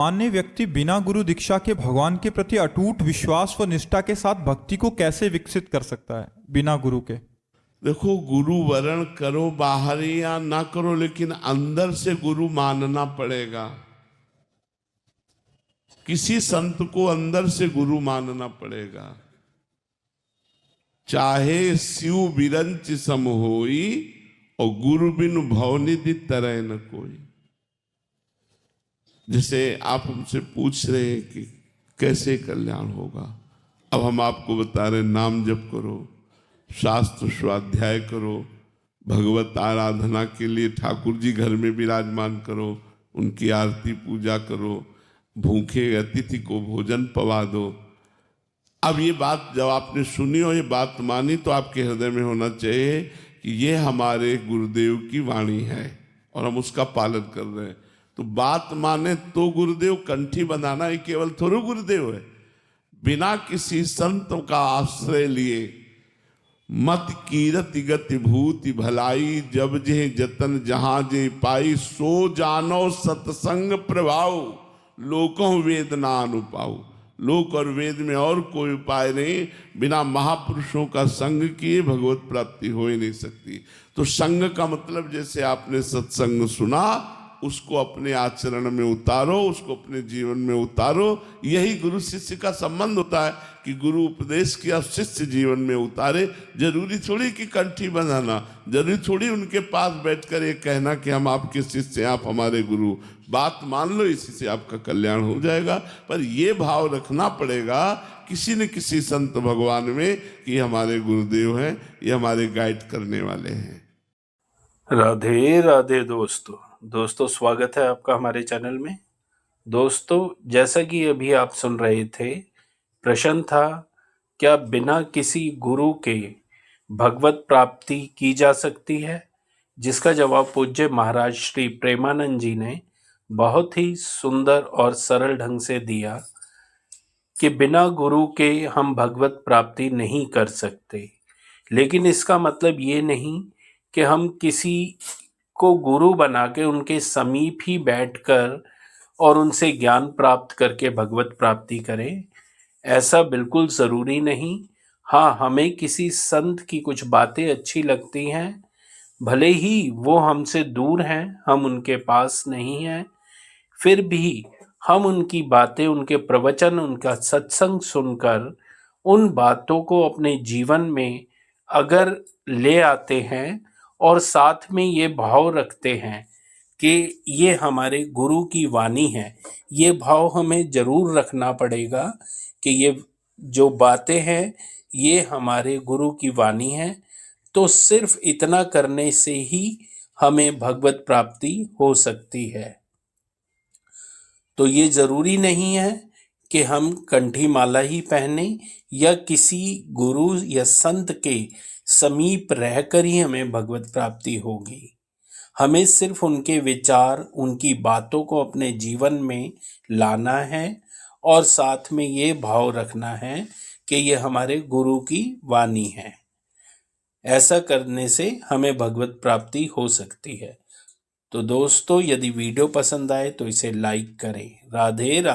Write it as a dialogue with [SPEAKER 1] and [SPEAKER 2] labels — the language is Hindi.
[SPEAKER 1] सामान्य व्यक्ति बिना गुरु दीक्षा के भगवान के प्रति अटूट विश्वास व निष्ठा के साथ भक्ति को कैसे विकसित कर सकता है बिना गुरु के?
[SPEAKER 2] देखो, गुरु वरण करो बाहर या ना करो, लेकिन अंदर से गुरु मानना पड़ेगा। किसी संत को अंदर से गुरु मानना पड़ेगा। चाहे शिव बिरंच सम होई और गुरु बिनु भवनिधि तरह न कोई। जैसे आप हमसे पूछ रहे हैं कि कैसे कल्याण होगा, अब हम आपको बता रहे, नाम जप करो, शास्त्र स्वाध्याय करो, भगवत आराधना के लिए ठाकुर जी घर में विराजमान करो, उनकी आरती पूजा करो, भूखे अतिथि को भोजन पवा दो। अब ये बात जब आपने सुनी और ये बात मानी तो आपके हृदय में होना चाहिए कि ये हमारे गुरुदेव की वाणी है और हम उसका पालन कर रहे हैं। तो बात माने तो गुरुदेव, कंठी बनाना ही केवल थोड़ा गुरुदेव है। बिना किसी संत का आश्रय लिए मत कीरति गति भूति भलाई, जब जे जतन जहां जे पाई, सो जानो सत्संग प्रभाव, लोकों वेद ना अनुपाऊ। लोक और वेद में और कोई उपाय नहीं, बिना महापुरुषों का संग किए भगवत प्राप्ति हो ही नहीं सकती। तो संग का मतलब, जैसे आपने सत्संग सुना, उसको अपने आचरण में उतारो, उसको अपने जीवन में उतारो। यही गुरु शिष्य का संबंध होता है कि गुरु उपदेश किया, शिष्य जीवन में उतारे। जरूरी थोड़ी कि कंठी बनाना, जरूरी थोड़ी उनके पास बैठकर ये कहना कि हम आपके शिष्य, आप हमारे गुरु। बात मान लो, इसी से आपका कल्याण हो जाएगा। पर ये भाव रखना पड़ेगा किसी न किसी संत भगवान में कि हमारे गुरुदेव हैं, ये हमारे गाइड करने वाले हैं।
[SPEAKER 3] राधे राधे दोस्तों, स्वागत है आपका हमारे चैनल में। दोस्तों, जैसा कि अभी आप सुन रहे थे, प्रश्न था क्या बिना किसी गुरु के भगवत प्राप्ति की जा सकती है, जिसका जवाब पूज्य महाराज श्री प्रेमानंद जी ने बहुत ही सुंदर और सरल ढंग से दिया कि बिना गुरु के हम भगवत प्राप्ति नहीं कर सकते। लेकिन इसका मतलब ये नहीं कि हम किसी को गुरु बना के उनके समीप ही बैठकर और उनसे ज्ञान प्राप्त करके भगवत प्राप्ति करें। ऐसा बिल्कुल ज़रूरी नहीं। हाँ, हमें किसी संत की कुछ बातें अच्छी लगती हैं, भले ही वो हमसे दूर हैं, हम उनके पास नहीं हैं, फिर भी हम उनकी बातें, उनके प्रवचन, उनका सत्संग सुनकर उन बातों को अपने जीवन में अगर ले आते हैं और साथ में ये भाव रखते हैं कि ये हमारे गुरु की वाणी है, ये भाव हमें जरूर रखना पड़ेगा कि ये जो बातें हैं ये हमारे गुरु की वाणी है। तो सिर्फ इतना करने से ही हमें भगवत प्राप्ति हो सकती है। तो ये जरूरी नहीं है कि हम कंठी माला ही पहने या किसी गुरु या संत के समीप रहकर ही हमें भगवत प्राप्ति होगी। हमें सिर्फ उनके विचार, उनकी बातों को अपने जीवन में लाना है और साथ में ये भाव रखना है कि ये हमारे गुरु की वाणी है। ऐसा करने से हमें भगवत प्राप्ति हो सकती है। तो दोस्तों, यदि वीडियो पसंद आए तो इसे लाइक करें। राधे राधे।